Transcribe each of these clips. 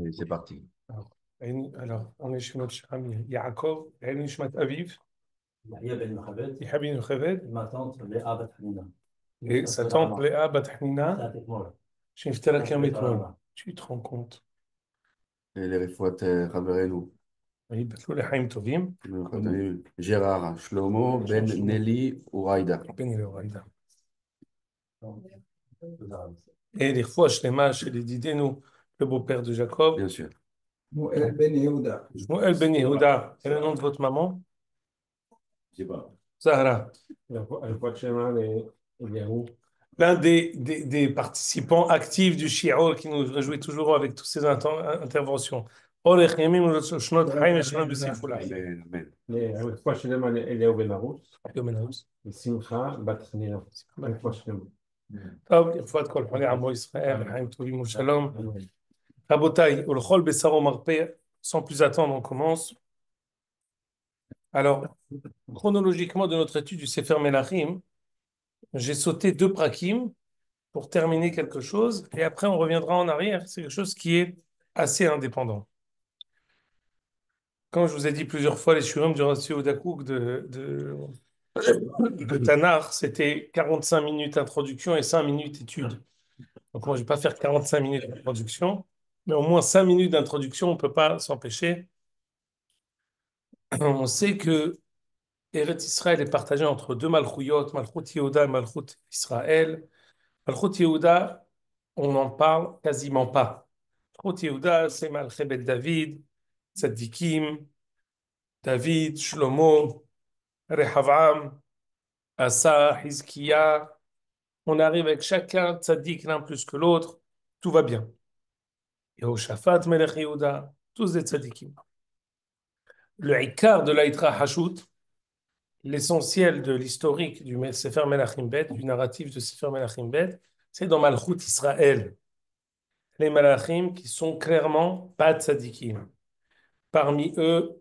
Et c'est parti. Alors, on est chez notre cher ami Yaakov, et Nishmat Aviv, يحيى بن مخبز Yahabin Yocheved, ما تونت لأبد حنينة et sa tante Léa Bat Hanina, ساعتك مرة chez Niftalak Yamitmon. Tu te rends compte? Et les refouat Raverenu, Oui, Betlou les Haïm Tovim, Gérard, Shlomo, Ben Nelly, Ouraïda. Ben Eleoraïda. Et les fois Shlema, chez les Didenu, le beau-père de Jacob, Bien sûr. Moël Ben Yehuda. Shmuel Ben Yehuda. Et le nom de votre maman? Je sais pas. Zahra. La fois Shlema, les Yahou. L'un des participants actifs du Shi'or qui nous réjouit toujours avec toutes ces interventions. Orech Yamim Shnot Chaim et Shalom B'Sifullah. Amen, amen. רפואה שלמה לאליהו בן הרוש, Yom Enaus. ושמחה בת חנינה. רפואה שלמה. טוב, רפואת כל חולי עמו ישראל, לחיים טובים ושלום. Rabotai, Ulchol Bessaro Marpé, sans plus attendre, on commence. Alors, chronologiquement de notre étude du Sefer Melachim, j'ai sauté 2 prakim pour terminer quelque chose, et après on reviendra en arrière. C'est quelque chose qui est assez indépendant. Comme je vous ai dit plusieurs fois, les shurim du Rashi Odakouk de Tanar, c'était 45 minutes introduction et 5 minutes étude. Donc moi, je ne vais pas faire 45 minutes d'introduction, mais au moins 5 minutes d'introduction, on ne peut pas s'empêcher. On sait que Eretz Israël est partagé entre 2 Malchouyot, Malchut Yehuda et Malchut Israël. Malchut Yehuda, on n'en parle quasiment pas. Malchut Yehuda, c'est Malchet Bet David, Tzadikim, David, Shlomo, Rehavam, Asa, Hizkiya. On arrive avec chacun tzaddik l'un plus que l'autre, tout va bien. Yehoshaphat, Melech Yehuda, tous des tzaddikim. Le ikar de l'Aïtra Hashut, l'essentiel de l'historique du Sefer Melachim Bet, du narratif de Sefer Melachim Bet, c'est dans Malchut Israël. Les Malachim qui sont clairement pas tzaddikim. Parmi eux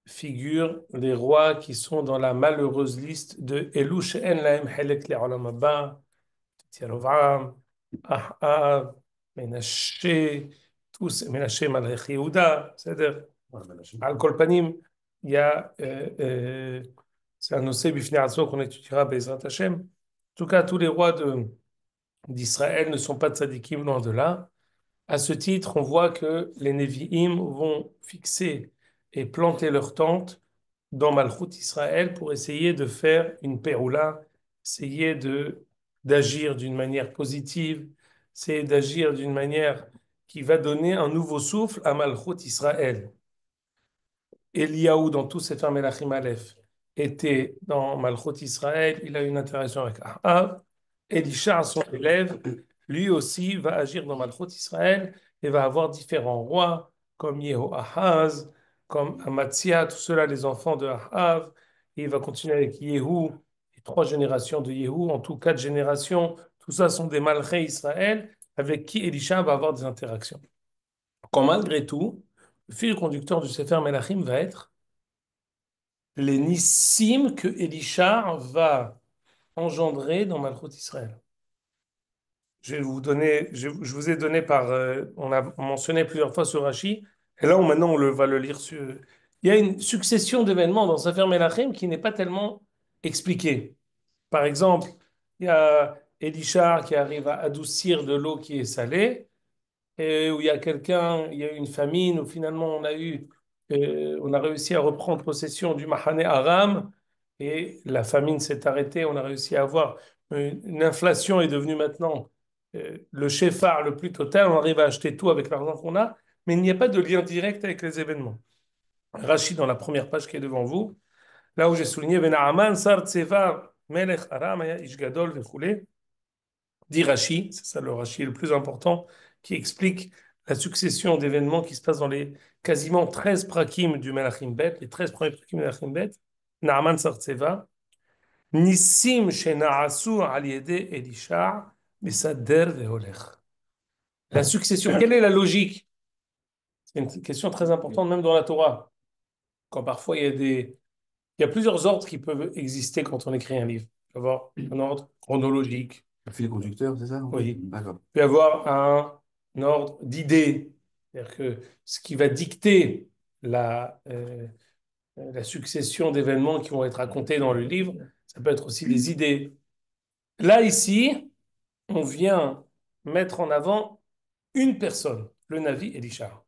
figurent les rois qui sont dans la malheureuse liste de Elu she'en lahem helek le'olam haba, Yerovam, Ahav, Ménaché, tous, Ménaché Malach Yehuda, c'est-à-dire, Al Kol Panim, il y a, c'est un Nosé Bifnei Atzmo qu'on étudiera Bezrat Hashem. En tout cas, tous les rois d'Israël ne sont pas tzadikim, loin de là. À ce titre, on voit que les Nevi'im vont fixer et planter leur tente dans Malchut Israël pour essayer de faire une péroula, essayer d'agir d'une manière positive, c'est d'agir d'une manière qui va donner un nouveau souffle à Malchut Israël. Eliaou, dans tous ces femmes Melachim Aleph, était dans Malchut Israël, il a une interaction avec Ahav. Elisha, son élève, lui aussi va agir dans Malchut Israël et va avoir différents rois, comme Yehoahaz, comme Amatzia, tout cela les enfants de Ahav. Et il va continuer avec Yehou, et 3 générations de Yehou, en tout 4 générations. Tout ça sont des Malchés Israël avec qui Elisha va avoir des interactions. Quand malgré tout, le fil conducteur du Sefer Melachim va être les nissim que Elisha va engendrer dans Malchut Israël. Je vais vous donner, je vous ai donné on a mentionné plusieurs fois ce Rashi, et là maintenant va le lire sur. Il y a une succession d'événements dans Sefer Melachim qui n'est pas tellement expliquée. Par exemple, il y a Elisha qui arrive à adoucir de l'eau qui est salée, et où il y a il y a eu une famine, où finalement on a réussi à reprendre possession du Mahane Aram, et la famine s'est arrêtée, on a réussi à avoir une inflation est devenue maintenant le chéfard le plus total, on arrive à acheter tout avec l'argent qu'on a, mais il n'y a pas de lien direct avec les événements. Rachid, dans la première page qui est devant vous, là où j'ai souligné, Ben Naaman, Sar Tseva, Melech Aram, Aya Ish Gadol, Vechoulé, dit Rashi, c'est ça le Rashi le plus important, qui explique la succession d'événements qui se passent dans les quasiment 13 prakim du Melachim Bet, les 13 premiers prakim du Melachim Bet, Naaman Sartseva, Nissim Shenaasu al Yede Elisha, Mesader Veholech. La succession, quelle est la logique? C'est une question très importante même dans la Torah. Quand parfois il y a plusieurs ordres qui peuvent exister quand on écrit un livre. Il peut y avoir un ordre chronologique. Le fil conducteur, c'est ça? Oui. D'accord. Il peut y avoir un ordre d'idées. C'est-à-dire que ce qui va dicter la succession d'événements qui vont être racontés dans le livre, ça peut être aussi des idées. Là, ici, on vient mettre en avant une personne, le Navi Elisha.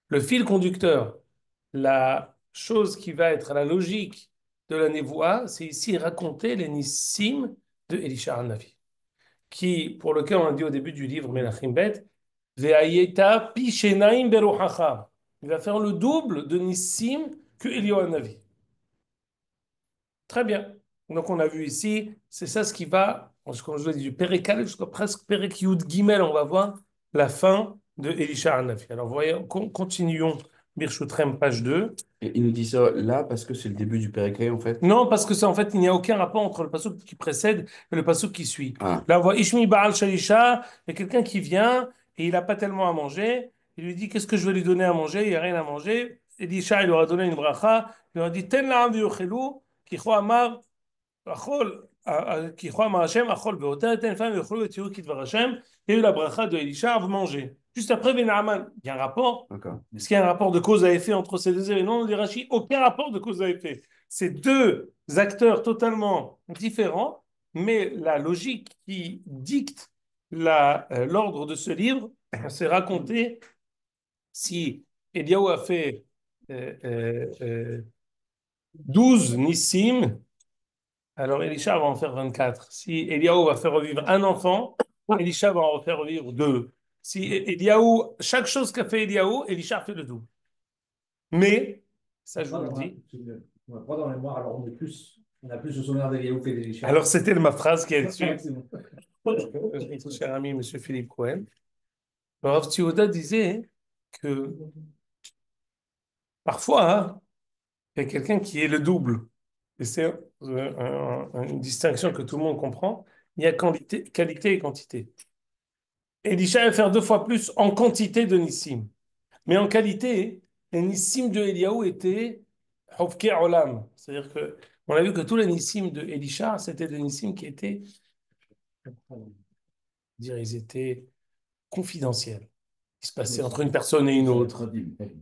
Le fil conducteur, la chose qui va être la logique de la névoie, c'est ici raconter les nissim de Elisha Navi, qui, pour lequel on a dit au début du livre Melachim Bet, Ve'ayeta pi shenaim beruchacha. Il va faire le double de nissim que Eliyahu Navi. Très bien. Donc on a vu ici, c'est ça ce qui va, comme je l'ai dit, du Perek jusqu'à presque Perek Yud Gimel, on va voir la fin de Elisha Hanavi. Alors voyons, continuons, Birchutrem, page 2. Et il nous dit ça là parce que c'est le début du Périclé, en fait. Non, parce que ça, en fait, il n'y a aucun rapport entre le passouk qui précède et le passouk qui suit. Ah, Là, on voit Ishmi Baal Shalisha, il y a quelqu'un qui vient et il n'a pas tellement à manger. Il lui dit, qu'est-ce que je vais lui donner à manger? Il n'y a rien à manger. Elisha, il lui aura donné une bracha. Il lui a dit, Ten la'am v'yochelu, kicho amar, כי חוה מהשם אכול ואותה אתן לפעמים ויאכלו ותראו כדבר השם. Il y a eu la bracha de Elisha, vous mangez. Juste après, Naaman. Il y a un rapport. d'accord. Est-ce qu'il y a un rapport de cause à effet entre ces deux événements? On dit Rashi, aucun rapport de cause à effet. C'est deux acteurs totalement différents, mais la logique qui dicte l'ordre de ce livre, c'est raconter si Eliaou a fait 12 nissim, alors Elisha va en faire 24. Si Eliaou va faire revivre un enfant, Elisha va en faire revivre deux. Si Eliaou, chaque chose qu'a fait Eliaou, Elisha fait le double. Mais, ça je vous le dis. On n'a pas dans la mémoire, alors on a plus le souvenir d'Eliaou que d'Elisha. Alors c'était ma phrase qui est dessus. C'est bon. Notre cher ami, M. Philippe Cohen. Le Rav Tzioda disait que parfois, hein, il y a quelqu'un qui est le double. Et c'est une distinction que tout le monde comprend. Il y a qualité et quantité. Elisha va faire 2 fois plus en quantité de Nissim. Mais en qualité, les Nissim de Eliaou étaient Hofke Olam. C'est-à-dire que on a vu que tous les Nissim de Elisha, c'était des Nissim qui étaient, ils étaient confidentiels. Il se passait entre une personne et une autre.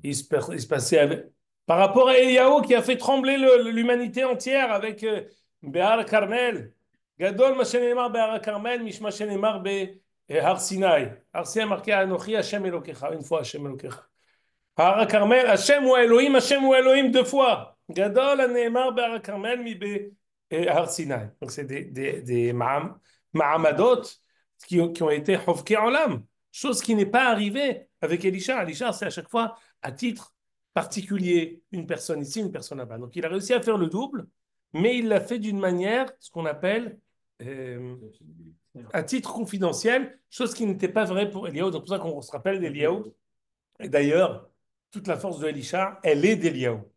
Il se passait par rapport à Eliaou qui a fait trembler l'humanité entière avec Behar Carmel. Gadol Mashenemar Behar Carmel, Mishma Shenemar Behar Sinai. Har Sinai marqué Anochi Hashem Elokecha, une fois Hashem Elokecha. Behar Carmel, Hashem ou Elohim 2 fois. Gadol Aneemar Behar Carmel, mi Behar Sinai. Donc c'est des Mahamadot qui ont été Hofke Olam. Chose qui n'est pas arrivée avec Elisha. Elisha, c'est à chaque fois à titre particulier, une personne ici, une personne là-bas. Donc il a réussi à faire le double, mais il l'a fait d'une manière, ce qu'on appelle à titre confidentiel, chose qui n'était pas vraie pour Eliaou. Donc c'est pour ça qu'on se rappelle d'Eliaou. Et d'ailleurs, toute la force de Elisha, elle est d'Eliaou.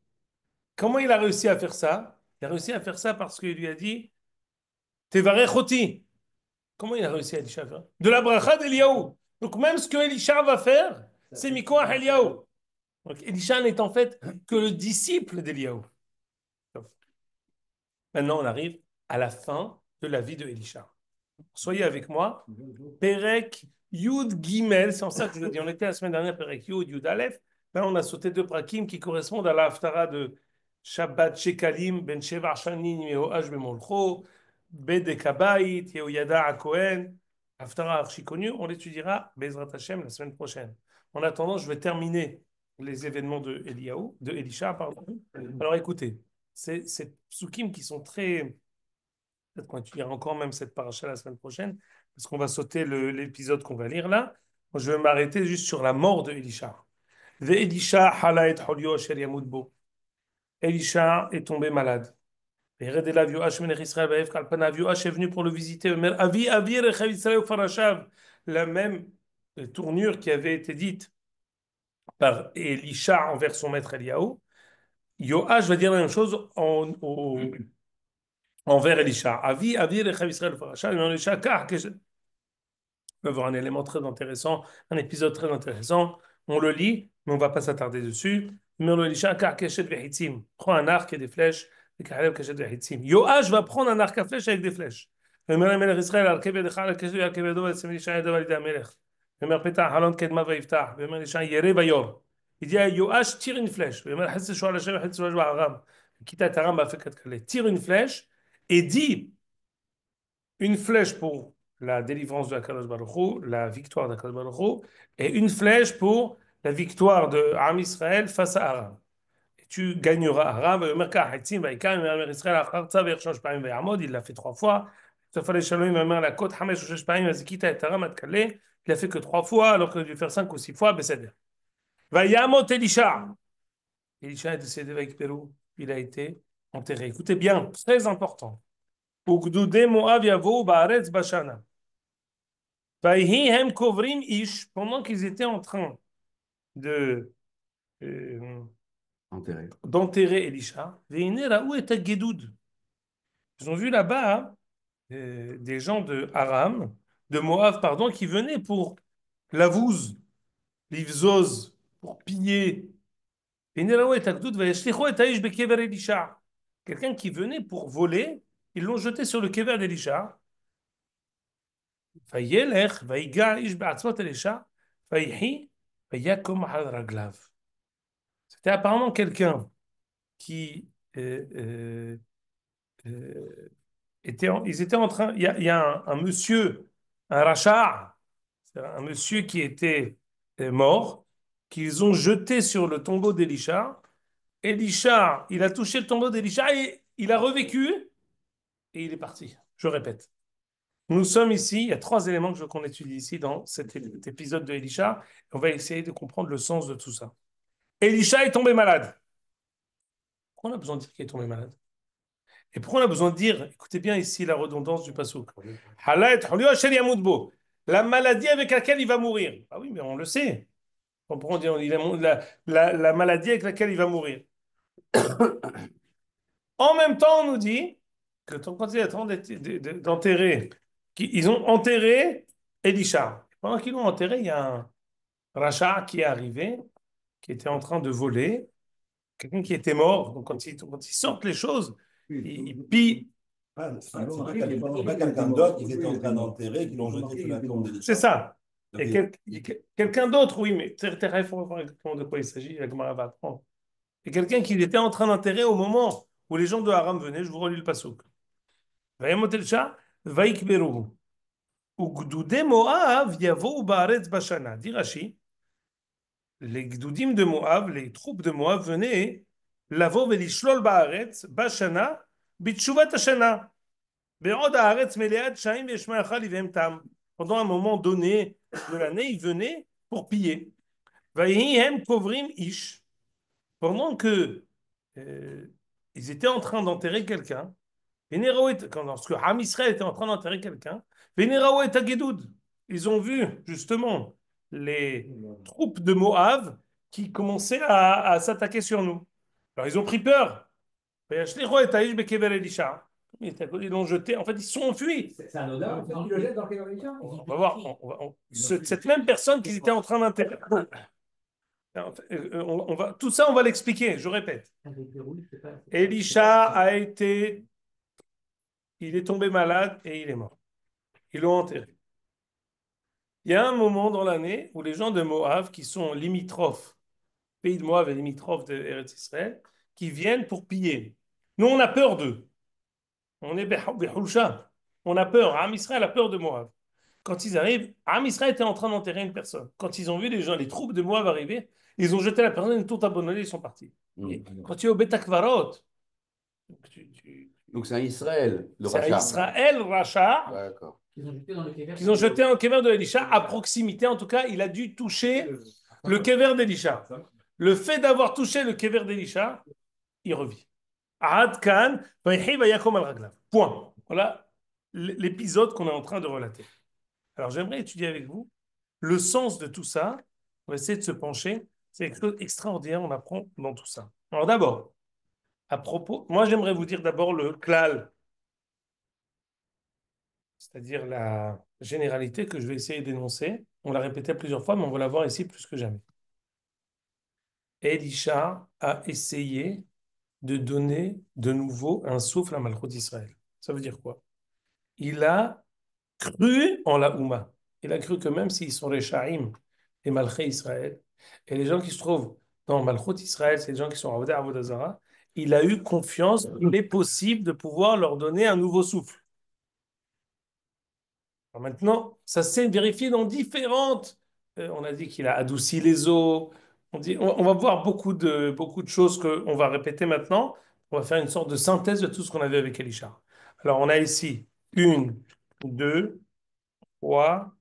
Comment il a réussi à faire ça? Il a réussi à faire ça parce qu'il lui a dit Tevarechoti. Comment il a réussi à Elisha à faire? De la bracha d'Eliaou. Donc même ce que Elisha va faire, c'est Mikoach Eliaou. Donc Elisha n'est en fait que le disciple d'Eliaou. Maintenant, on arrive à la fin de la vie de Elisha. Soyez avec moi. Perek Yud Gimel, c'est en ça que je le dis. On était la semaine dernière, Perek Yud, Yud Aleph. Là, on a sauté 2 prakim qui correspondent à la haftara de Shabbat Shekalim, Ben Sheva Shanin, Yehoash Bemolcho, Bedekabayit, Yehoyada Akohen, haftara archi connue. On l'étudiera, Bezrat Hashem, la semaine prochaine. En attendant, je vais terminer les événements de Elisha, pardon. Alors écoutez, c'est psukim qui sont très... Peut-être qu'on étudiera encore même cette paracha la semaine prochaine, parce qu'on va sauter l'épisode qu'on va lire là. Moi, je vais m'arrêter juste sur la mort de Elisha. Elisha Elisha est tombé malade. Yoash est venu pour le visiter. La même tournure qui avait été dite par Elisha envers son maître Eliaou. Yoash va dire la même chose envers Elisha. Avi Rechav Israël Farashav. Elisha, on va voir un élément très intéressant, un épisode très intéressant. On le lit, mais on ne va pas s'attarder dessus. Mais Elisha, car Keshet Vehitzim. Prends un arc et des flèches. Et Kalev Keshet Vehitzim. Yoash va prendre un arc à flèches avec des flèches. Vemer Petah Halon Kedma Vayiftah. Vemer Elisha Yere Vayor. Il dit à Yoash, tire une flèche. Vemer Hesse Shoal Hashem, Hesse Shoal Aram. Quitte à Taram, fait quatre calais. Tire une flèche et dit une flèche pour la délivrance de Akadosh Baruch Hu, la victoire d'Akadosh Baruch Hu, et une flèche pour la victoire de Am Israël face à Aram. Et tu gagneras Aram. Il l'a fait 3 fois. Il l'a fait que 3 fois, alors qu'il a dû faire 5 ou 6 fois. Vayamot Elisha. Elisha est décédé avec Pérou. Il a été enterré. Écoutez bien, très important. Ugdude Moab yavo baaretz bashana. Vayhi hem kovrim ish. Pendant qu'ils étaient en train de Enterré. d'enterrer Elisha, veine raou et Gedoud. Ils ont vu là-bas des gens de Aram, de Moab, pardon, qui venaient pour l'avouz, l'ivzoz, pour piller. Veine raou et Gedoud, vayeshlicho et aish bekever Elisha. Quelqu'un qui venait pour voler, ils l'ont jeté sur le kever d'Elisha. וילך ויגע איש בעצמות אלישע ויחי ויקום על רגליו. C'était apparemment quelqu'un qui ils étaient en train, il y a un monsieur, un rachar, un monsieur qui était mort, qu'ils ont jeté sur le tombeau d'Elisha. Elisha, il a touché le tombeau d'Elisha et il a revécu et il est parti. Je répète. Nous sommes ici, il y a 3 éléments que je veux qu'on étudie ici dans cet épisode de Elisha. On va essayer de comprendre le sens de tout ça. Elisha est tombé malade. Pourquoi on a besoin de dire qu'il est tombé malade? Et pourquoi on a besoin de dire, écoutez bien ici la redondance du passouk, la maladie avec laquelle il va mourir. Ah oui, mais on le sait. Pourquoi on dit la maladie avec laquelle il va mourir? En même temps, on nous dit que quand ils sont en train d'enterrer, ils ont enterré Elisha. Pendant qu'ils l'ont enterré, il y a un rachat qui est arrivé, qui était en train de voler, quelqu'un qui était mort. Donc quand ils sortent les choses, ils pillent. C'est pas quelqu'un d'autre qui était en train d'enterrer, qui l'ont jeté sur la tombe d'Elisha. C'est ça. Et quelqu'un d'autre, oui, mais il faut voir exactement de quoi il s'agit, la Gemara va apprendre. Et quelqu'un qui était en train d'enterrer au moment où les gens de Haram venaient, je vous relis le passouk. Vayamot Elisha, Vaikberuhu. Ugdude Moav yavou baaretz bashana. Dit Rashi, les gdoudim de Moab, les troupes de Moab venaient lavo velishlol baaretz bashana bitshuvat hashana. Be'od haaretz meleat shaim ve'eshma'achal ivem tam. Pendant un moment donné de l'année, ils venaient pour piller. Vayhi hem kovrim ish. Pendant que ils étaient en train d'enterrer quelqu'un, lorsque Ham Israël était en train d'enterrer quelqu'un, Vénérao et Tagedoud, ils ont vu justement les troupes de Moab qui commençaient à s'attaquer sur nous. Alors ils ont pris peur. Ils l'ont jeté, en fait ils sont enfuis. C'est anodin. Tu le jettes dans quel religion? On va voir, cette même personne qu'ils étaient en train d'enterrer. Tout ça, on va l'expliquer, je répète. Elisha il est tombé malade et il est mort. Ils l'ont enterré. Il y a un moment dans l'année où les gens de Moab, qui sont limitrophes, pays de Moab et limitrophes de Eretz Israël, qui viennent pour piller. Nous, on a peur d'eux. On est Behulcha. On a peur. Am Israël a peur de Moab. Quand ils arrivent, Am Israël était en train d'enterrer une personne. Quand ils ont vu les troupes de Moab arriver, ils ont jeté la personne, ils ont tout abandonné, ils sont partis. Et quand tu es au Betakvarot, Donc c'est un Israël, le c'est un rachat. Israël Racha D'accord. qu'ils ont jeté un kever de Elisha à proximité. En tout cas, il a dû toucher le kever d'Elisha. Le fait d'avoir touché le kever d'Elisha, il revit. Ad kan, vayhi vayakom al raglav. Point. Voilà l'épisode qu'on est en train de relater. Alors j'aimerais étudier avec vous le sens de tout ça. On va essayer de se pencher. C'est quelque chose d'extraordinaire, on apprend dans tout ça. Alors d'abord, à propos, moi j'aimerais vous dire d'abord le klal, c'est-à-dire la généralité que je vais essayer d'énoncer. On l'a répété plusieurs fois, mais on va la voir ici plus que jamais. Elisha a essayé de donner de nouveau un souffle à Malchut d'Israël. Ça veut dire quoi? Il a cru en la Houma. Il a cru que même s'ils sont les Sha'im et Malchei Israël, et les gens qui se trouvent dans Malchut Israël, c'est les gens qui sont à Avodah Zarah, il a eu confiance qu'il est possible de pouvoir leur donner un nouveau souffle. Alors maintenant, ça s'est vérifié dans différentes. On a dit qu'il a adouci les eaux. On va voir beaucoup de choses qu'on va répéter maintenant. On va faire une sorte de synthèse de tout ce qu'on a vu avec Elisha. Alors, on a ici une, deux, trois,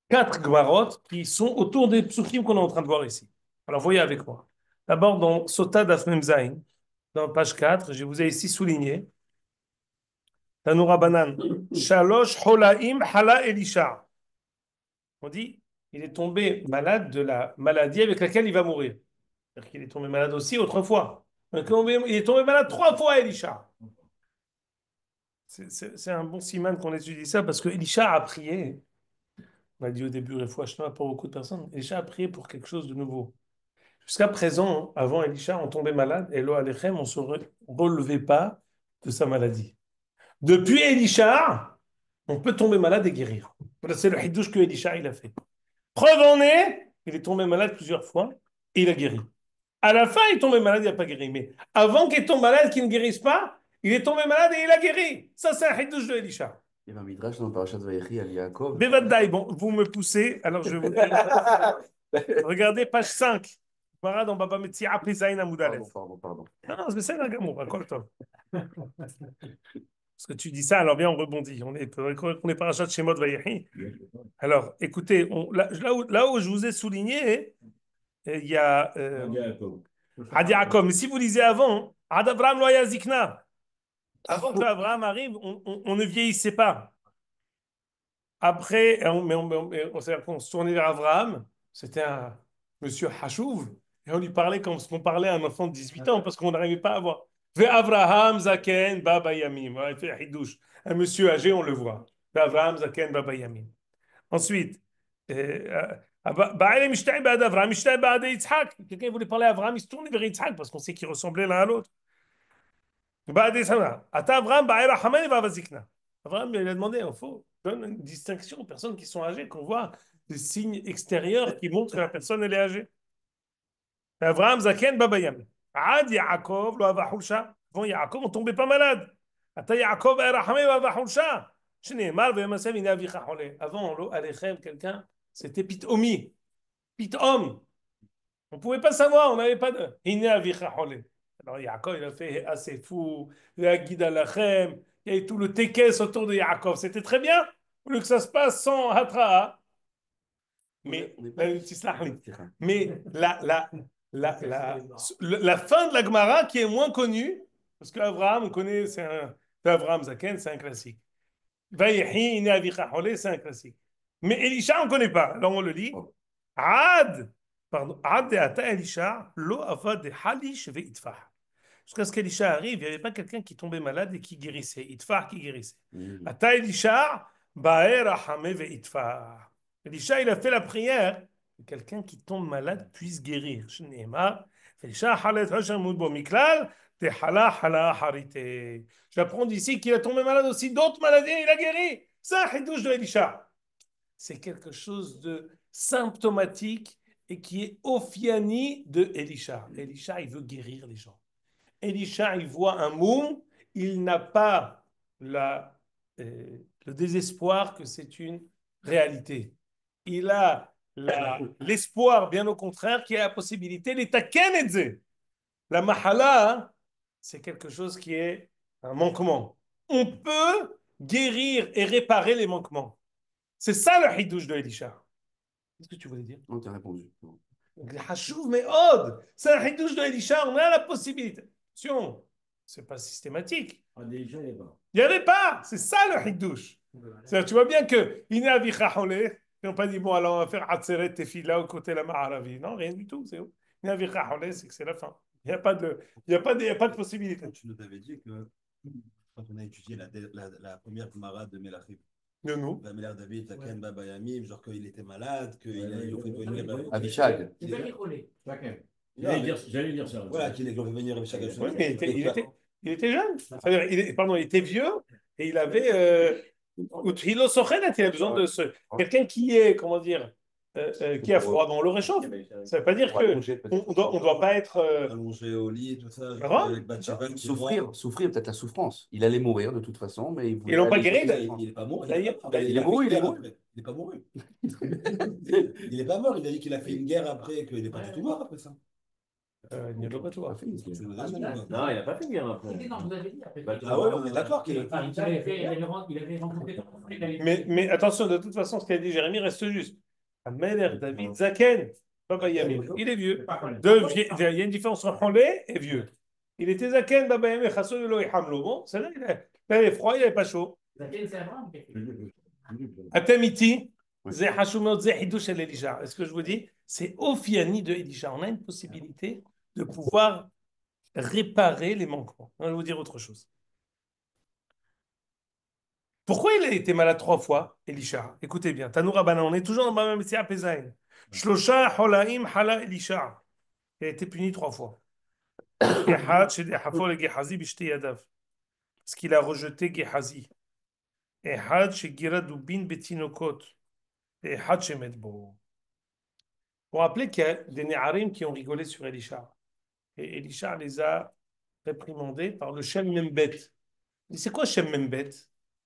quatre Gmarot qui sont autour des psukim qu'on est en train de voir ici. Alors, voyez avec moi. D'abord, dans Sota Daf Mem Zayin, dans page 4, je vous ai ici souligné Tanoura Banan, Shalosh Holaim Hala Elisha. On dit, il est tombé malade de la maladie avec laquelle il va mourir. C'est-à-dire qu'il est tombé malade aussi autrefois. Il est tombé malade 3 fois, Elisha. C'est un bon siman qu'on étudie ça parce que Elisha a prié. On a dit au début, pas pour beaucoup de personnes. Elisha a prié pour quelque chose de nouveau. Jusqu'à présent, avant Elisha, on tombait malade et l'eau Alechem, on ne se relevait pas de sa maladie. Depuis Elisha, on peut tomber malade et guérir. Voilà, c'est le hidouche que Elisha il a fait. Preuve en est, il est tombé malade plusieurs fois et il a guéri. À la fin, il est tombé malade, il n'a pas guéri. Mais avant qu'il tombe malade, qu'il ne guérisse pas, il est tombé malade et il a guéri. Ça, c'est un hidouche de Elisha. Il y avait un midrash dans Parashat Vayechi à Yaakov. Bevaddaï, bon, vous me poussez, alors je vais vous regardez page 5. Voilà dans Baba Metzia, Pesaïn Amoudalef. Pardon. Non, c'est ça, la gamme, raconte-toi. Parce que tu dis ça, alors bien, on rebondit. On est Parashat Shemot Vayechi. Alors, écoutez, là où je vous ai souligné, il y a Ad Yaakov. Mais si vous lisez avant, Ad Abraham Loya Zikna. Avant que Abraham arrive, on ne vieillissait pas. Après, on se tournait vers Abraham, c'était un monsieur Hachouv, et on lui parlait comme on parlait à un enfant de 18 ans, parce qu'on n'arrivait pas à voir. Ve Abraham Zaken Baba Yamim. Ouais, il fait Hidouche. Un monsieur âgé, on le voit. Ve Abraham Zaken Baba Yamim. Ensuite, Abraham quelqu'un voulait parler à Abraham, il se tournait vers Yitzhak parce qu'on sait qu'ils ressemblaient l'un à l'autre. Abraham, il a demandé, il faut donner une distinction aux personnes qui sont âgées, qu'on voit des signes extérieurs qui montrent que la personne elle est âgée. Abraham Zaken Baba Yam. Ad Yaakov lo avahulsha. Bon, Yaakov, on tombait pas malade. Ata Yaakov Erachamé lo avahulsha. Shneemar ve'yamasev ina avicha hole. Avant, lo alechem, quelqu'un, c'était pitomi. Pitom. On ne pouvait pas savoir, on n'avait pas de. Ina avicha hole. Alors Yaakov, il a fait assez fou. Il a guidé Alachem. Il y a eu tout le tekes autour de Yaakov. C'était très bien. Au lieu que ça se passe sans hatra. Mais la fin de la Gemara qui est moins connue, parce qu'Abraham, on connaît, Abraham Zaken, c'est un classique. Vayehi, Ine Avicha Hole, c'est un classique. Mais Elisha, on ne connaît pas. Alors on le lit. Ad de Ata Elisha, lo avad de Halish ve Itfah. Jusqu'à ce qu'Elisha arrive, il n'y avait pas quelqu'un qui tombait malade et qui guérissait. Itfah qui guérissait. Ata Elisha, Ba'er Ahame ve Itfah. Elisha, il a fait la prière que quelqu'un qui tombe malade puisse guérir. J'apprends d'ici qu'il a tombé malade aussi d'autres maladies et il a guéri. Ça, Hidouche de Elisha. C'est quelque chose de symptomatique et qui est Ophiani de Elisha. Elisha, il veut guérir les gens. Elisha, il voit un moum, il n'a pas le désespoir que c'est une réalité. Il a l'espoir, bien au contraire, qu'il y a la possibilité, la mahala, c'est quelque chose qui est un manquement. On peut guérir et réparer les manquements. C'est ça le hidouche de Elisha. Qu'est-ce que tu voulais dire? On t'a répondu. Hachouv, mais Od, c'est un hidouche de Elisha, on a la possibilité. Attention, c'est pas systématique. Il n'y avait pas, c'est ça le hidouche. Tu vois bien que Ina Avicha Hole, ils n'ont pas dit, bon, alors on va faire Atzeret Tefila au côté de la Ma'aravi. Non, rien du tout. C'est où? Ina Avicha Hole, c'est que c'est la fin. Il n'y a pas de possibilité. Tu nous avais dit que quand on a étudié la première Gemara de Melachim, De nous. Vameler David, Zaken Baba Yamim, genre qu'il était malade, qu'il a fait venir Avishag. J'allais dire ça. Voilà, qu'il a fait venir Avishag. Oui, mais il était jeune. C'est-à-dire, il était vieux et il avait Ou Tchilo Sochenet, il a besoin de ce. Quelqu'un qui est, comment dire, qui a froid, bon, on le réchauffe. Ça ne veut pas dire Pour allonger, peut-être. on doit pas être. Allongé au lit et tout ça. Vraiment Avec Bathsheba qui Souffrir peut-être la souffrance. Il allait mourir de toute façon, mais il voulait Ils l'ont pas aller guéri, chercher la Il n'est pas mort. Ça y est. Il est mouru, il est guerre mouru. après. Il n'est pas mort. Il n'est pas mort. Il a dit qu'il a fait une guerre après, qu'il n'est pas du tout mort après ça. Il ne l'a pas tout. souffrance. Tu nous as dit, non Non, il n'a pas fait de guerre après. Non, vous avez dit après. Ah ouais, on est d'accord qu'il a fait. Enfin, il avait rencontré. Mais attention, de toute façon, ce qu'a dit Jérémie reste juste. Améler David Zaken, Baba Yamin. Il est vieux. Il y a une différence entre Holé et vieux. Il était Zaken, Baba Yamin, Chasson Elohim Hamlo. Bon, c'est là, il avait froid, il n'avait pas chaud. Atemiti, Zé Hashumot, Zé Hidouch el Elisha. Est-ce que je vous dis? C'est Ophiani de Elisha. On a une possibilité de pouvoir réparer les manquements. Je vais vous dire autre chose. Pourquoi il a été malade 3 fois, Elisha? Écoutez bien, Tanoura Bana, on est toujours dans le même métier à Pézaïn. Shlosha Holaim Hala Elisha. Il a été puni 3 fois. Parce qu'il a rejeté Gehazi. Et Had chez Gira Dubin Betinokot. Et Had chez Medbo. Pour rappeler qu'il y a des Néharim qui ont rigolé sur Elisha. Et Elisha les a réprimandés par le Shem Membet. Il dit, c'est quoi Shem Membet?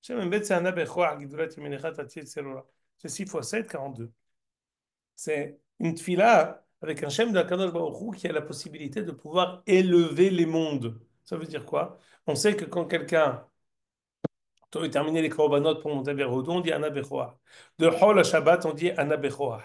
Shem Membet, c'est un Abechoa, Gidulat Yemenechat Atil Serora. C'est 6 x 7, 42. C'est une tfila avec un Shem de Akadosh Baruch Hu qui a la possibilité de pouvoir élever les mondes. Ça veut dire quoi? On sait que quand quelqu'un doit terminer les korbanot pour monter vers Hodo, on dit Ana Bechoa. De Hol à Shabbat, on dit Ana Bechoa.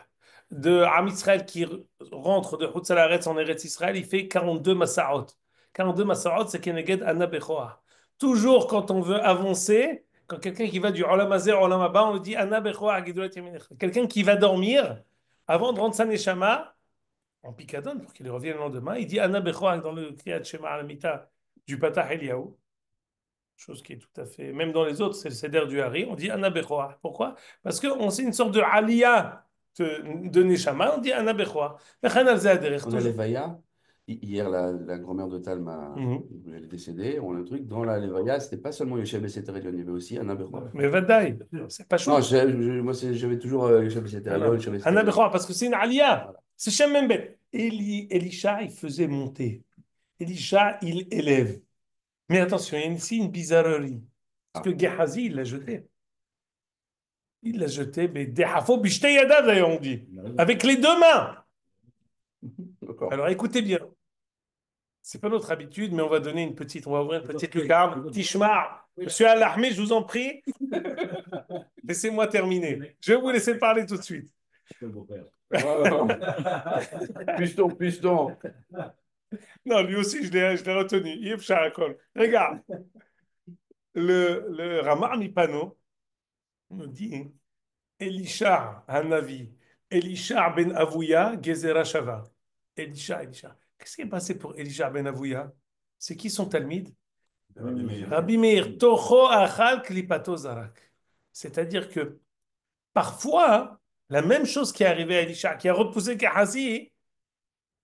De Am Israël qui rentre de Hutzalaretz en Eretz Israël, il fait 42 Masa'ot. 42 Masa'ot, c'est Keneged Ana Bechoa. Toujours quand on veut avancer, quand quelqu'un qui va du Olam Hazeh au Olam Haba, on lui dit Ana Bechoa Gidulat Yemenechat. Quelqu'un qui va dormir, avant de rendre sa Neshama, en Picadon, pour qu'il revienne le lendemain, il dit Ana Bechoa dans le Kriyat Shema Alamita du Patah Eliyahu. Chose qui est tout à fait. Même dans les autres, c'est le Seder du Hari, on dit Ana Bechoa. Pourquoi? Parce qu'on sait une sorte de Aliyah de Neshama, on dit Ana Bechoa. On a l'Evaya. Hier, la grand-mère de Talma, elle est décédée. On a un truc. Dans la Levaya, c'était pas seulement Yosef Besseterion, il y avait aussi Anna Bechoa. Mais Vadaï, c'est pas chaud. Non, moi, j'avais toujours Yosef Besseterion. Anna Bechoa, parce que c'est une Aliyah. Voilà. C'est Shem Membet. Elisha, il faisait monter. Elisha, il élève. Mais attention, il y a ici une bizarrerie. Parce que Gehazi, il l'a jeté. Il l'a jeté, mais Dehafo Bishte Yada, d'ailleurs, on dit. Avec les 2 mains. Alors écoutez bien. C'est pas notre habitude, mais on va donner on va ouvrir une petite lucarne. Tishmar, monsieur Al-Ahmed, je vous en prie. Laissez-moi terminer. Je vais vous laisser parler tout de suite. Piston. Non, lui aussi, je l'ai retenu. Yves Charakol. Regarde. Le Ramar Mipano nous dit Elisha, Hanavi, Elisha ben Avouya, Gezerah Shava. Elisha. Qu'est-ce qui est passé pour Elisha ben Avouya? C'est qui son talmid? Rabbi Meir. Toho achal klipato zarak. C'est-à-dire que parfois, la même chose qui est arrivée à Elisha, qui a repoussé Gehazi,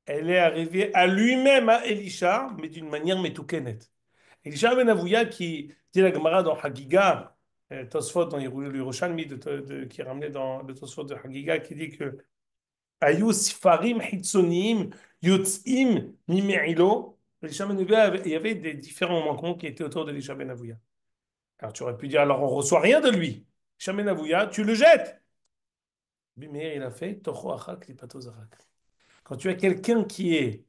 elle est arrivée à lui-même, à Elisha, mais d'une manière metoukenet. Elisha ben Avouya, qui dit la Gemara dans Hagiga, Tosfot dans l'Yerushalmi, qui est ramené dans le Tosfot de Hagiga, qui dit que Ayu Sifarim Hitsonim Yotzim Mimeilo. Elisha ben Avouya, il y avait des différents manquements qui étaient autour de Elisha ben Avouya. Alors tu aurais pu dire, alors on ne reçoit rien de lui. Elisha ben Avouya, tu le jettes. Mais il a fait Toho Achal Klipato Zarak. Quand tu as quelqu'un qui est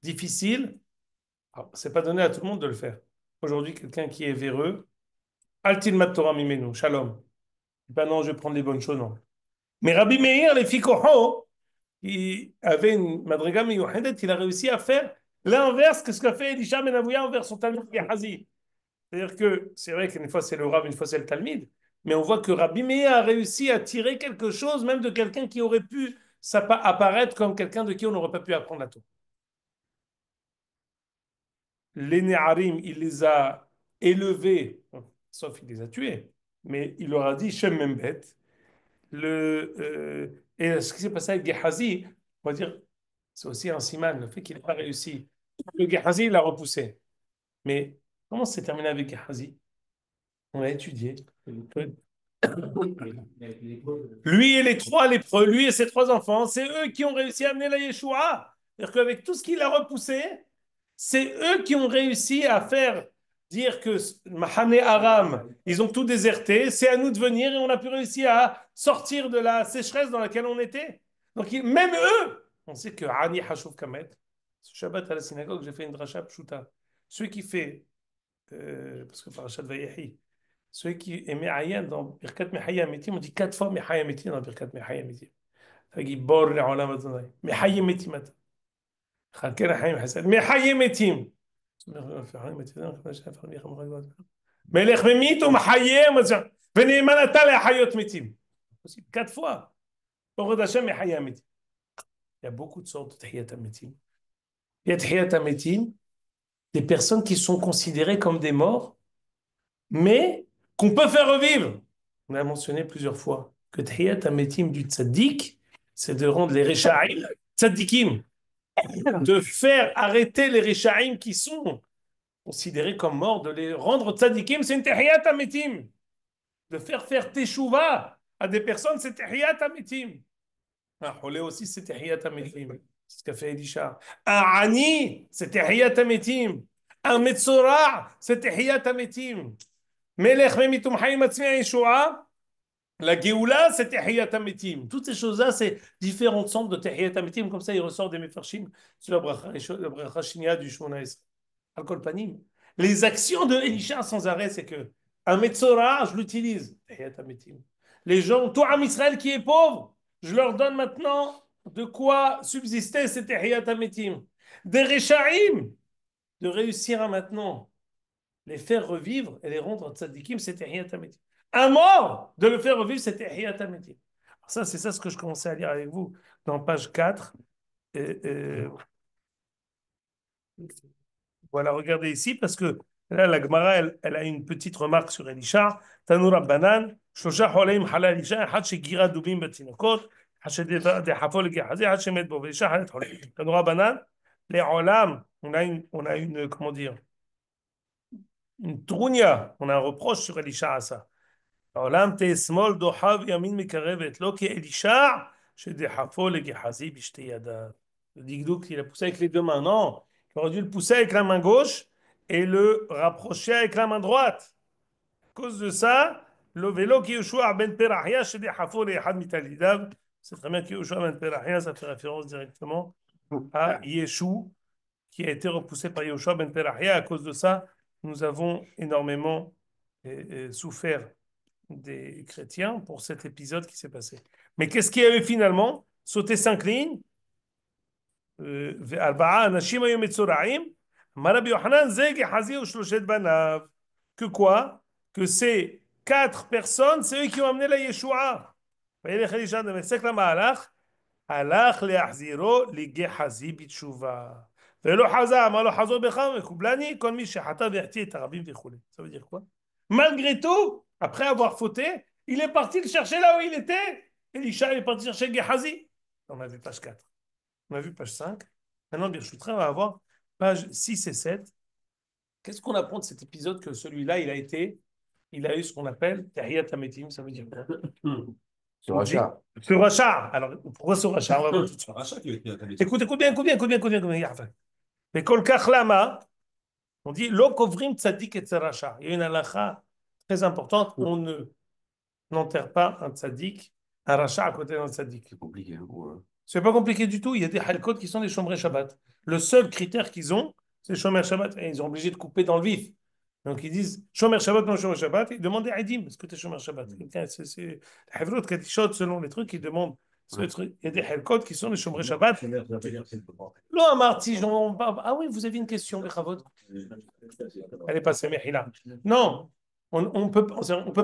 difficile, ce n'est pas donné à tout le monde de le faire. Aujourd'hui, quelqu'un qui est véreux, Altilmat Torah Mimenu, Shalom. Ben non, je vais prendre les bonnes choses, non. Mais Rabbi Meir, les Fikoho, il avait une madriga miyuchedet, il a réussi à faire l'inverse que ce qu'a fait Elisha ben Avouya envers son Talmid Gehazi. C'est-à-dire que c'est vrai qu'une fois c'est le Rav, une fois c'est le Talmid, mais on voit que Rabbi Meir a réussi à tirer quelque chose, même de quelqu'un qui aurait pu apparaître comme quelqu'un de qui on n'aurait pas pu apprendre la Torah. Les Néharim, il les a élevés, sauf il les a tués, mais il leur a dit Shem Membet. Et ce qui s'est passé avec Gehazi, on va dire, c'est aussi un siman, le fait qu'il n'a pas réussi. Le Gehazi, il l'a repoussé. Mais comment c'est terminé avec Gehazi? On a étudié. Lui et les trois lépreux, lui et ses trois enfants, c'est eux qui ont réussi à amener la Yeshua. C'est-à-dire qu'avec tout ce qu'il a repoussé, c'est eux qui ont réussi à faire dire que Mahane Aram, ils ont tout déserté, c'est à nous de venir et on a pu réussir à sortir de la sécheresse dans laquelle on était. Donc même eux, on sait que Ani Hashuv Kamet, ce Shabbat à la synagogue, j'ai fait une dracha pshuta. Celui qui fait, parce que Parashat Vayehi, ceux qui aimaient Ayan dans Birkat Mehaya Metim, on dit 4 fois Mehaya Metim dans Birkat Mehaya Metim. Bor Le'olam Adonai. Mehaya Metim. Chalken Hayim Hasad. Mehaya Metim. מלך ממית ומחיה ונאמן אתה להחיות מתים. 4 fois. Baruch Hashem Mehaya Metim. Il y a beaucoup de sortes de Tahiyat HaMetim. Il y a Tahiyat HaMetim, des personnes qui sont considérées comme des morts, mais qu'on peut faire revivre. On a mentionné plusieurs fois que Tahiyat HaMetim du tzaddik, c'est de rendre les Rechaim tzaddikim, de faire arrêter les Rechaim qui sont considérés comme morts, de les rendre tzaddikim, c'est une Tahiyat HaMetim. De faire teshuva à des personnes, c'est Tahiyat HaMetim. Un cholé aussi, c'est Tahiyat HaMetim. C'est ce qu'a fait Elisha. Un ani, c'est Tahiyat HaMetim. Un metzora, c'est Tahiyat HaMetim. Melech Memitum Hayim Atzmi Yeshua, la Géoula, c'est Tahiyat HaMetim. Toutes ces choses-là, c'est différentes sortes de Tahiyat HaMetim. Comme ça, il ressort des Mefarshim sur la bracha Shinya du Shmona Esrei. Al-Kol Panim. Les actions de Elisha sans arrêt, c'est que un Metzora, je l'utilise. Tahiyat HaMetim. Les gens, tout Am Israël qui est pauvre, je leur donne maintenant de quoi subsister, c'est Tahiyat HaMetim. Des Rechaim, de réussir à maintenant les faire revivre et les rendre tzadikim, c'est Tahiyat HaMetim. Un mort, de le faire revivre, c'est Tahiyat HaMetim. Ça, c'est ça ce que je commençais à lire avec vous dans page 4. Voilà, regardez ici, parce que là, la Gemara, elle a une petite remarque sur Elisha. Tanu Rabbanan, Shosha Holeim Hala Elisha, Had Shegira Dubim Batinokot, Had Shedehafo Legehazi, Had Shemet Bo, Elisha Halet Holeim. Tanu Rabbanan, les Olam, on a une, comment dire, une trounia, on a un reproche sur Elisha à ça. העולם תהיה שמאל דוחב ימין מקרבת, לא כאלישע שדחפו לגחזי בשתי ידיו. Le dikdouk, il a poussé avec les deux mains. Non, il aurait dû le pousser avec la main gauche et le rapprocher avec la main droite. À cause de ça, le vélo qui Yoshua ben Perahia shedehafo lehad mitalidav. C'est très bien que Yoshua ben Perahia, ça fait référence directement à Yeshua, qui a été repoussé par Yoshua ben Perahia. À cause de ça, nous avons énormément souffert des chrétiens pour cet épisode qui s'est passé. Mais qu'est-ce qu'il y avait finalement? Sauter 5 lignes. Que quoi? Que ces 4 personnes, c'est eux qui ont amené la Yeshua. הלך להחזירו לגחזי בתשובה. ולא חזר, אמר לו חזור בך וקובלני, כל מי שחטא והחטיא את הרבים וכו'. Ça veut dire quoi? Malgré tout, après avoir fauté, il est parti le chercher là où il était. Elisha est parti chercher Gehazi. On a vu page 4. On a vu page 5. Maintenant, bien, je suis très à avoir page 6 et 7. Qu'est-ce qu'on apprend de cet épisode que celui-là, il a eu ce qu'on appelle Tahiyat HaMetim, ça veut dire quoi? Ce rachat. Ce rachat. Alors, pourquoi ce rachat? On va voir tout de suite. Rachat qui va être Écoute bien. Mais kol kach lama, on dit lo kovrim tzadik et rachat. Il y a une halakha très importante. On n'enterre pas un tzadik, un rachat à côté d'un tzadik. C'est compliqué. Hein, ouais. C'est pas compliqué du tout. Il y a des halkot qui sont des chomrei Shabbat. Le seul critère qu'ils ont, c'est chomrei Shabbat. Et ils sont obligés de couper dans le vif. Donc ils disent chomrei Shabbat, non chomrei Shabbat. Ils demandent Edim, est-ce que tu es chomrei Shabbat? C'est Havrot Kadishot, selon les trucs, ils demandent. Il y a des halkot qui sont des chomrei Shabbat. Non, Marty, ah oui, vous avez une question, Bechavot. Elle est passée, Mehila. Non, on peut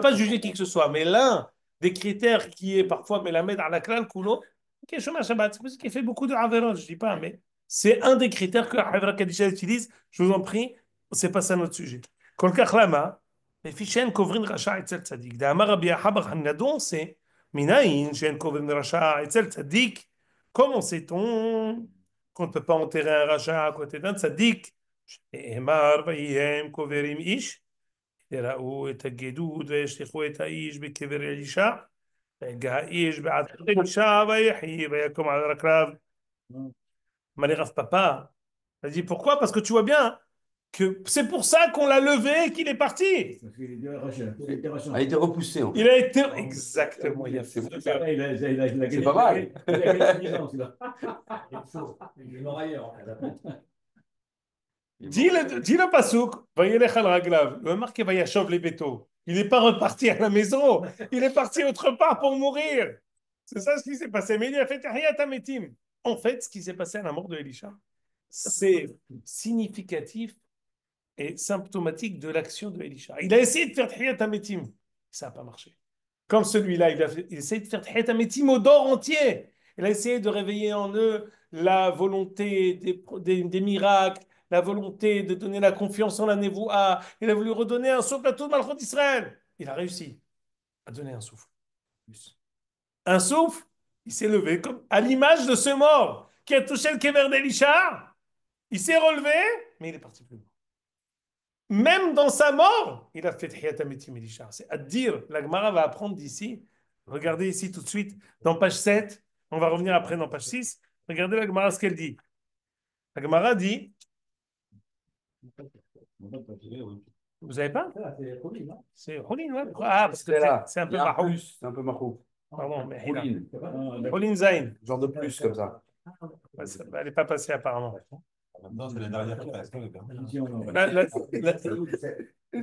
pas juger qui que ce soit, mais l'un des critères qui est parfois Melamed à la klal kulo, qui est Shomer Shabbat, c'est qui fait beaucoup de Averot, je dis pas, mais c'est un des critères que Havra Kadisha utilise. Je vous en prie, c'est pas ça notre sujet. Kolkach lama, les fichen kovrin racha etzel tzadik. D'Amar Rabbi Achabar Hanadon, c'est Minaïn, shen kovrin racha etzel tzadik. Comment sait-on qu'on ne peut pas enterrer un rachat à côté d'un tzaddik? Et Emar vayem koverim ish. יראו את הגדוד וישליכו את האיש בקבר אלישע, ויגע האיש בעד אלישע ויחי ויקום על רגליו. Mais Rav Papa, elle dit pourquoi? Parce que tu vois bien que c'est pour ça qu'on l'a levé et qu'il est parti. A été repoussé, en fait. Il a été exactement. Il a fait. C'est pas mal. Dis le pasouk, vayelech al raglav. Le marqué vayashov les bétos. Il n'est pas reparti à la maison. Il est parti autre part pour mourir. C'est ça ce qui s'est passé. Mais il a fait tahiyat hametim. En fait, ce qui s'est passé à la mort de Elisha, c'est significatif et symptomatique de l'action de Elisha. Il a essayé de faire tahiyat hametim. Ça n'a pas marché. Comme celui-là, il a essayé de faire tahiyat hametim au dehors entier. Il a essayé de réveiller en eux la volonté des miracles, la volonté de donner la confiance en la névoua. Il a voulu redonner un souffle à tout le Malchut d'Israël. Il a réussi à donner un souffle. Un souffle, il s'est levé comme à l'image de ce mort qui a touché le kever d'Elisha. Il s'est relevé, mais il est parti plus loin. Même dans sa mort, il a fait Tahiyat Hametim Elisha. C'est à dire, la Gemara va apprendre d'ici. Regardez ici tout de suite, dans page 7. On va revenir après dans page 6. Regardez la Gemara ce qu'elle dit. La Gemara dit. Vous n'avez pas? C'est Houlin, ouais. Ah, parce que c'est un peu mahou. C'est un peu mahou. Pardon, mais Houlin. Houlin Zain. Genre de plus, comme ça. Ouais, elle n'est pas passée apparemment. Maintenant, c'est la dernière classe.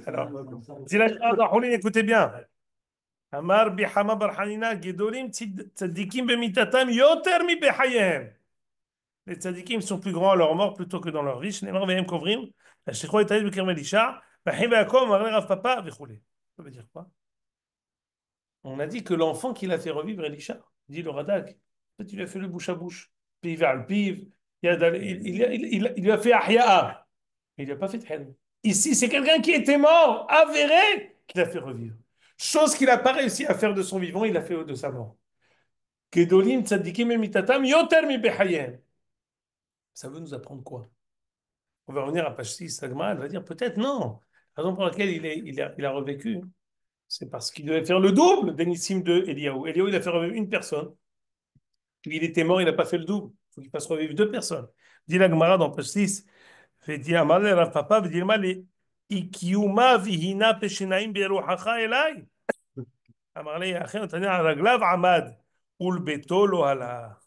Alors, dis la Gemara, Houlin, écoutez bien. Amar bihama barhanina gedolim tzadikim bemitatam yoter mi behayem. Les tzadikim sont plus grands à leur mort plutôt que dans leur vie. Shneimar vehem kovrim. La shechot et taïd bekerem Elisha. Vahim ve'akom marle Rav Papa vechule. Ça veut dire quoi? On a dit que l'enfant qui l'a fait revivre Elisha, dit le Radak, en fait, il a fait le bouche à bouche. Piv al piv. Il lui a fait ahya'a. Il lui a pas fait tchène. Ici, c'est quelqu'un qui était mort, avéré, qui l'a fait revivre. Chose qu'il n'a pas réussi à faire de son vivant, il l'a fait de sa mort. Gedolim tzadikim emitatam yoter mi behayem. Ça veut nous apprendre quoi? On va revenir à page 6, Agma, elle va dire peut-être non. La raison pour laquelle il a revécu, c'est parce qu'il devait faire le double d'Enissim de Eliaou. Eliaou, il a fait revivre une personne. Puis il était mort, il n'a pas fait le double. Il faut qu'il fasse revivre deux personnes. Dit la Gemara dans page 6, dit Amal le Rav Papa, dit Mal Ikiuma vihina peshenaim beruhacha elai. Amar le Achen Tanya Araglav Amad ulbeto lo hala.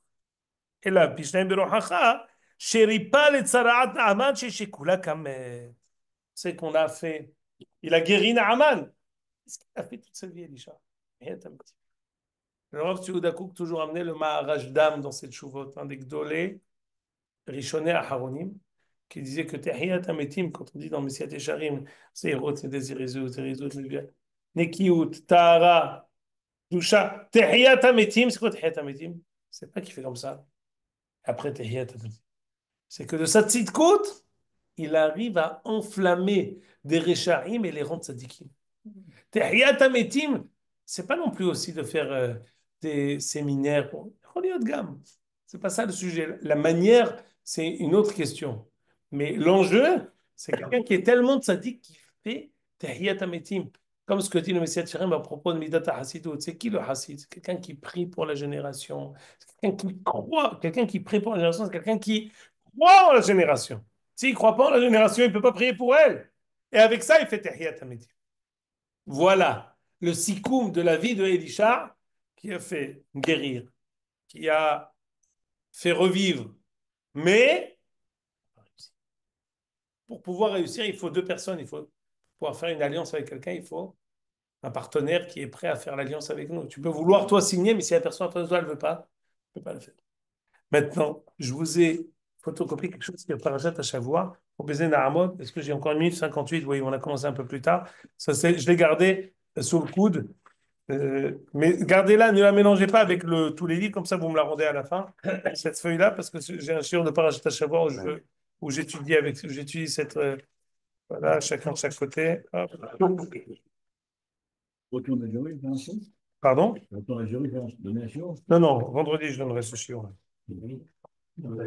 Ela peshenaim beruhacha sheripa le tzaraat Naaman sheshekula kamet. C'est qu'on a fait. Il a guéri Naaman. Qu'est-ce qu'il a fait toute sa vie, Elisha? Le Rav Tzouda Kouk toujours amené le Maharaj Dam dans cette chouvot, un des Gdolé, Rishoné Aharonim, qui disait que Tehiyat Hametim, quand on dit dans Messiat Esharim, c'est Hérot, c'est Désirizout, Nekiout, Tahara, Dusha, Tehiyat Hametim, c'est quoi Tehiyat Hametim? C'est pas qu'il fait comme ça. Après Tehiyat Hametim. C'est que de sa tzidkout, il arrive à enflammer des Rechaim et les rendre tzadikim. Tehiyat Hametim, c'est pas non plus aussi de faire des séminaires. C'est pas ça le sujet. La manière, c'est une autre question. Mais l'enjeu, c'est quelqu'un qui est tellement tzaddik qui fait Tehiyat Hametim. Comme ce que dit le Messiah Tchirim à propos de Midat HaHasidut. C'est qui le Hasid? C'est quelqu'un qui prie pour la génération. C'est quelqu'un qui croit. Quelqu'un qui prie pour la génération, c'est quelqu'un qui croit en la génération. S'il ne croit pas en la génération, il ne peut pas prier pour elle. Et avec ça, il fait Tehiyat Hametim. Voilà le sikoum de la vie de Elisha qui a fait guérir, qui a fait revivre. Mais pour pouvoir réussir, il faut deux personnes. Il faut pouvoir faire une alliance avec quelqu'un. Il faut un partenaire qui est prêt à faire l'alliance avec nous. Tu peux vouloir toi signer, mais si la personne en face de toi ne veut pas, tu ne peux pas le faire. Maintenant, je vous ai photocopié quelque chose qui est Parashat Hashavua pour baiser Nahamot. Est-ce que j'ai encore 1 minute 58? Oui, on a commencé un peu plus tard. Ça, je l'ai gardé sous le coude. Mais gardez-la, ne la mélangez pas avec tous les livres, comme ça vous me la rendez à la fin, cette feuille-là, parce que j'ai un shiur de Parashat Hashavua où j'étudie cette. Voilà, chacun de chaque côté. Hop. Retour de jury, Pardon? Retour de jury, donation. Non, non, vendredi, je donnerai ce shiur. Non.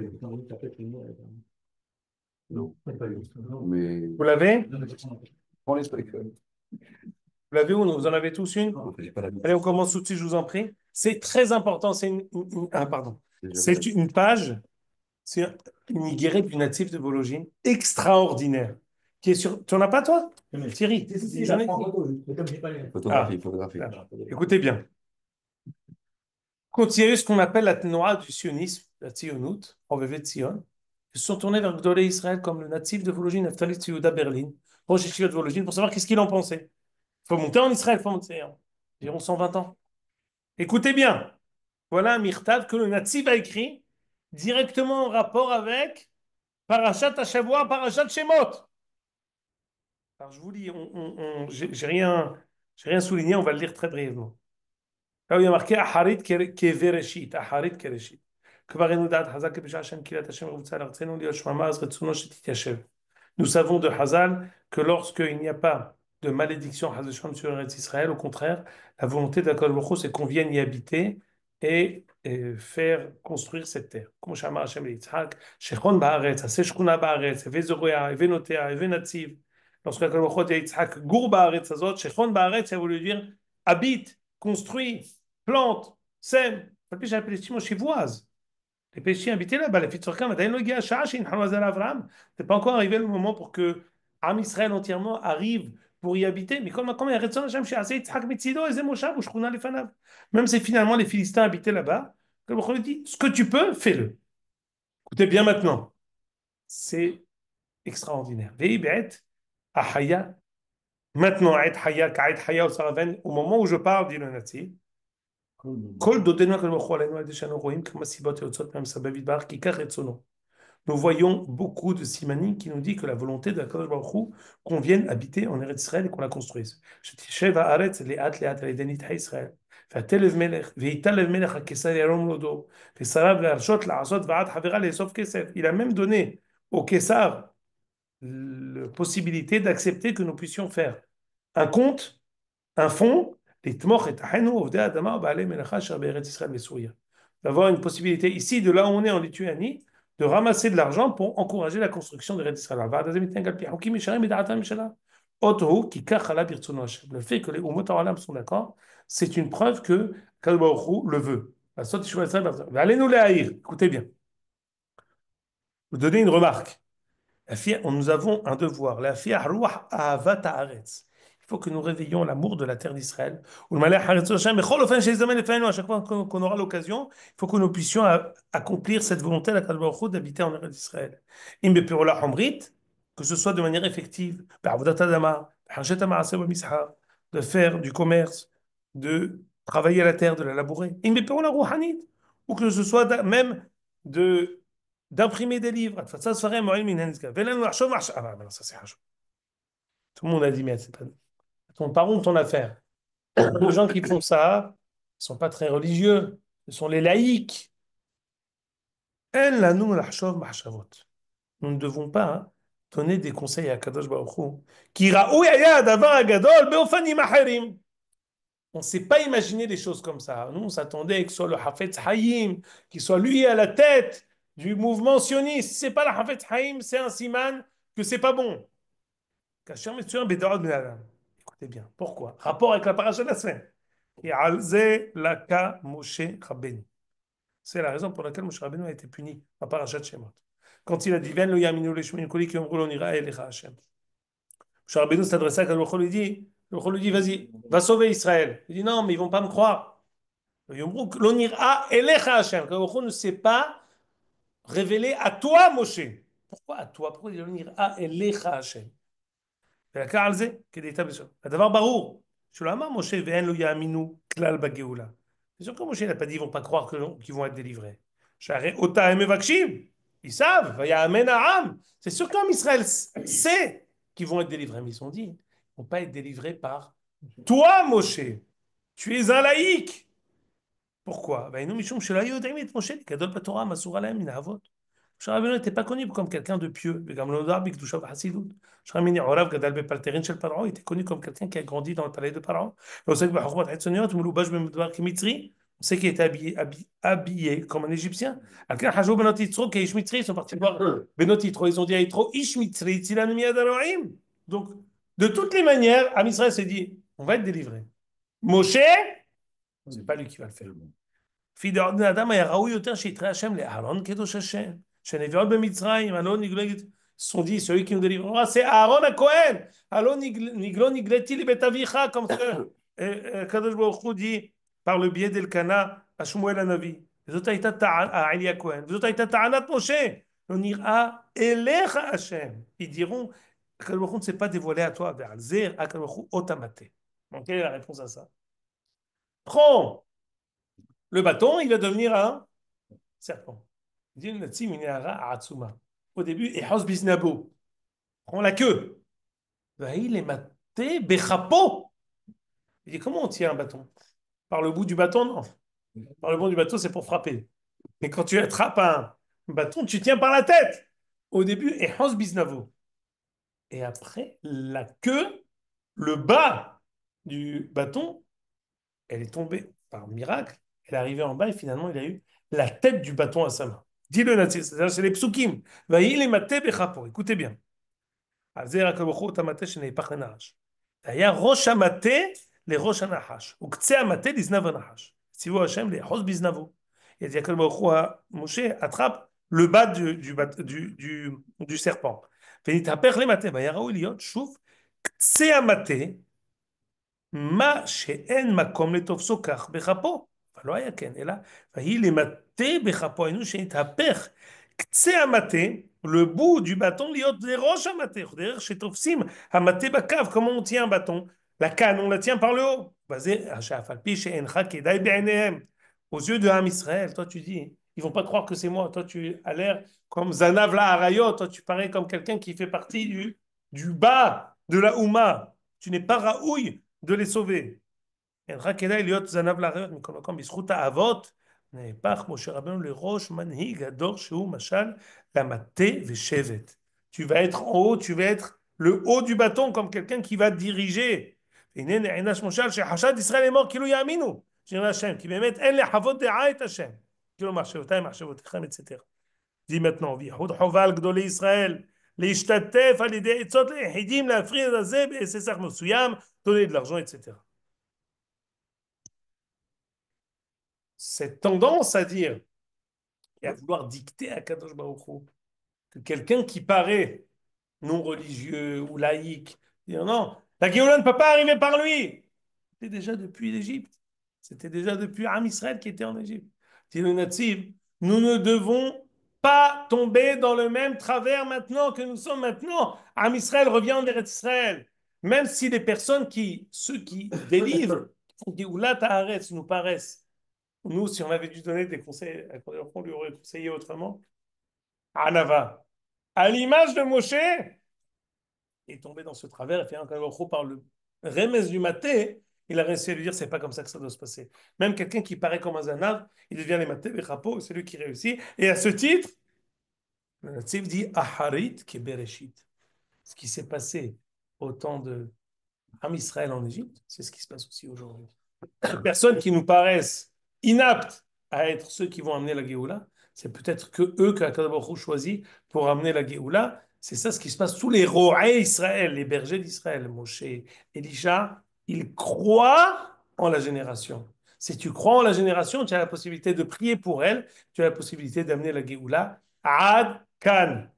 Mais Vous l'avez? prends les spectacles. Vous l'avez où? Vous en avez tous une? Non, j'ai pas la Allez, on commence tout de suite, je vous en prie. C'est très important. C'est pardon. C'est une page, c'est une guérite du natif de Vologine extraordinaire. Qui est sur. Tu en as pas, toi? Thierry? J'en ai- Photographie, photographie. Écoutez bien. Quand il y a eu ce qu'on appelle la Tnoa du sionisme, la Tzionout, en VV de Sion, ils se sont tournés vers Gdolé Israël comme le natif de Vologine, Naftali Tziyuda Berlin, Rosh Yeshiva de Vologine, pour savoir qu'est-ce qu'il en pensait. Il faut monter en Israël, il faut monter en environ 120 ans. Écoutez bien, voilà un mirtav que le natif a écrit directement en rapport avec Parashat Hashavua, Parashat Shemot. Alors je vous lis, j'ai rien souligné, on va le lire très brièvement. Là où il y a marqué Aharit Kevereshit, Aharit Kereshit. כבר ראינו דעת חז"ל כבשעה שם קהילת השם רבוצה לארצנו להיות שממה אז רצונו שתתיישב. Nous savons de Hazal que lorsqu'il n'y a pas de malédiction sur Eretz Israël, au contraire, la volonté d'Akadosh Baruch Hu, c'est qu'on vienne y habiter et faire construire cette terre. Comme Shama Hashem Yitzhak, Shechon Baaretz, Aseh Shchuna Baaretz, Eve Zorea, Eve Notea, Eve Natziv. Lorsque Akadosh Baruch Hu dit à Yitzhak, Gour Baaretz Azot, Shechon Baaretz, ça voulait dire habite, construit, plante, sème. Pas plus j'appelle les chivoises. Les péchés habités là-bas, les Fitzorkam, c'est pas encore arrivé le moment pour que Am Israël entièrement arrive pour y habiter. Mais même si finalement les Philistins habitaient là-bas, comme on dit, ce que tu peux, fais-le. Écoutez bien maintenant. C'est extraordinaire. Maintenant, au moment où je parle, dit le natif, כל דודנו הקדוש ברוך הוא עלינו על ידי שאנו רואים כמה סיבות היוצאות מהמסבב יתברך כי כך רצונו. Nous voyons beaucoup de simanim qui nous dit que la volonté de Akadosh Baruch Hu qu'on vienne habiter en Eretz Israël et qu'on la construise. שתשב הארץ לאט לאט על ידי נדחי ישראל. ותלב מלך, ויתלב מלך הקיסר ירום לו דור, ושריו להרשות לעשות ועד חברה לאסוף כסף. Il a même donné au Kessar la possibilité d'accepter que nous puissions faire un compte, un fonds, d'avoir une possibilité ici, de là où on est en Lituanie, de ramasser de l'argent pour encourager la construction de l'Eretz Israël. Le fait que les Umot Ha'olam sont d'accord, c'est une preuve que Kadosh Baruch Hu le veut. Allez-nous les haïr. Écoutez bien. Vous donnez une remarque. Nous avons un devoir. La fia ruach ahavat haaretz. Il faut que nous réveillons l'amour de la terre d'Israël. À chaque fois qu'on aura l'occasion, il faut que nous puissions accomplir cette volonté d'habiter en Eretz d'Israël. Que ce soit de manière effective, de faire du commerce, de travailler à la terre, de la labourer. Ou que ce soit même d'imprimer des livres. Ça serait ça c'est Hachou. Tout le monde a dit, mais c'est pas par où ton affaire. Les gens qui font ça ne sont pas très religieux. Ce sont les laïcs. Nous ne devons pas donner des conseils à Kadosh Baruch Hu. On ne s'est pas imaginé des choses comme ça. Nous, on s'attendait que ce soit le Hafetz Haïm, qu'il soit lui à la tête du mouvement sioniste. C'est pas le Hafetz Haïm, c'est un siman que c'est pas bon. Écoutez bien, pourquoi? Rapport avec la paracha de la semaine. C'est la raison pour laquelle Moshe Rabbeinu a été puni à parachat Shemot. Quand il a dit Ven lo yaminu leshmoin koli ki omru lo nira elecha Hashem. Moshe Rabbeinu s'est adressé à Kadosh Baruch Hu, lui dit vas-y, va sauver Israël. Il dit non, mais ils vont pas me croire. Lo nira elecha Hashem. Kadosh Baruch Hu ne s'est pas révélé à toi, Moshe. Pourquoi à toi? Pourquoi il dit lo nira elecha Hashem? ולקח על זה כדי להתאבד. הדבר ברור, שלא אמר משה ואין לו יאמינו כלל בגאולה. C'est sûr que Moshe n'a pas dit ils vont pas croire qu'ils vont être délivrés. שהרי אותה הם מבקשים, ils savent, ויאמן העם. C'est sûr qu'en Israël sait qu'ils vont être délivrés, mais ils ont dit, ils vont pas être délivrés par toi, Moshe. Tu es un laïc. Pourquoi? Ben, nous, Mishum שלא היו יודעים את משה, גדול בתורה, מסור עליהם מן האבות. Moshe Rabbeinu n'était pas connu comme quelqu'un de pieux. Il était connu comme quelqu'un qui a grandi dans le palais de Pharaon. On sait qu'il était habillé comme un Égyptien. Ils sont partis voir Benot Yitro. Ils ont dit à Yitro, Ish Mitzri, donc, De toutes les manières, Am Israël s'est dit, on va être délivré. Moshe, c'est pas lui qui va le faire. לפי דעות בני אדם היה ראוי יותר שיתראה השם לאהרון קדוש השם, שנביאות במצרים, הלא נגלית, sont dit, celui qui nous délivrera, c'est Aaron à Cohen. Alors niglo nigleti li betavicha, comme Kadosh Baruch Hu dit par le biais d'Elkana à Shmuel Hanavi. וזאת הייתה העלי הכהן, וזאת הייתה טענת משה. לא נראה אליך השם. Ils diront, הקדוש ברוך הוא ne s'est pas dévoilé à toi, ועל זה הקדוש ברוך הוא אות המטה. Donc quelle est la réponse à ça? Prends le bâton, il va devenir un serpent. Il dit, au début, Ehos Biznabo, prends la queue. Il est maté, Bechapo. Il dit, comment on tient un bâton? Par le bout du bâton, non. Par le bout du bâton, c'est pour frapper. Mais quand tu attrapes un bâton, tu tiens par la tête. Au début, Ehos Biznabo. Et après, la queue, le bas du bâton, elle est tombée par miracle. Elle est arrivée en bas et finalement, il a eu la tête du bâton à sa main. Dis le nazi, c'est les psukim. Vaïl et maté bechapo. Écoutez bien. Alzer akabochu tamate shenei pachanash. Daya rosh amate le rosh anahash. Ukse amate liznav anahash. Sivu Hashem le hos biznavo. Il dit akabochu à Moshe attrape le bas du serpent. Venitapech le mate. Vaya raoui liot shuf kse amate. מה שאין מקום לתופסו כך בכפו. אבל לא היה כן, אלא והיא למטה בכפו, היינו שהתהפך קצה המטה, le bout du bâton להיות לראש המטה, דרך שתופסים המטה בקו, comment on tient un bâton, la canne, on la tient par le haut. וזה, שאף על פי שאינך כדאי בעיניהם, aux yeux de Ham Israël, toi tu dis, ils vont pas croire que c'est moi, toi tu as l'air comme Zanav la Harayot, toi tu parais comme quelqu'un qui fait partie du bas de la Houma, tu n'es pas Raoui de les sauver. אינך כדאי להיות זנב לאחיות מכל מקום, בזכות האבות נהפך משה רבנו לראש מנהיג הדור שהוא משל למטה ושבט. Tu vas être en haut, tu vas être le haut du bâton comme quelqu'un qui va diriger. הנה נענש משל שחשד ישראל לאמור כאילו יאמינו שיראה השם, כי באמת אין לחוות דעה את השם. כאילו מחשבותיי מחשבותיכם etc. dit maintenant, ויחוד חובה על גדולי ישראל להשתתף על ידי עצות ליחידים להפריד את זה בהיסח מסוים, donner de l'argent, etc. Cette tendance à dire et à vouloir dicter à Kadosh Baruch Hu que quelqu'un qui paraît non religieux ou laïque, dire non, la Géoula ne peut pas arriver par lui. C'était déjà depuis l'Égypte. C'était déjà depuis Am Israël qui était en Égypte. Dit le Nativ, nous ne devons pas tomber dans le même travers maintenant que nous sommes maintenant. Am Israël revient en Eretz Israël. Même si les personnes ceux qui délivrent, Géoula Ta'aretz nous paraissent, nous, si on avait dû donner des conseils, on lui aurait conseillé autrement. Anava, à l'image de Moshe, est tombé dans ce travers et fait un kalvacho par le remez du maté, il a réussi à lui dire c'est pas comme ça que ça doit se passer. Même quelqu'un qui paraît comme un zanav, il devient les maté, les chapeaux, c'est lui qui réussit. Et à ce titre, le Natsif dit Aharit ki bereshit. Ce qui s'est passé au temps de Am Israël en Égypte, c'est ce qui se passe aussi aujourd'hui. Les personnes qui nous paraissent inaptes à être ceux qui vont amener la Géoula, c'est peut-être que eux que Akadosh Baruch Hu choisit pour amener la Géoula. C'est ça ce qui se passe. Tous les rois Israël, les bergers d'Israël, Moshe, Elisha, ils croient en la génération. Si tu crois en la génération, tu as la possibilité de prier pour elle, tu as la possibilité d'amener la Géoula. Ad Kan.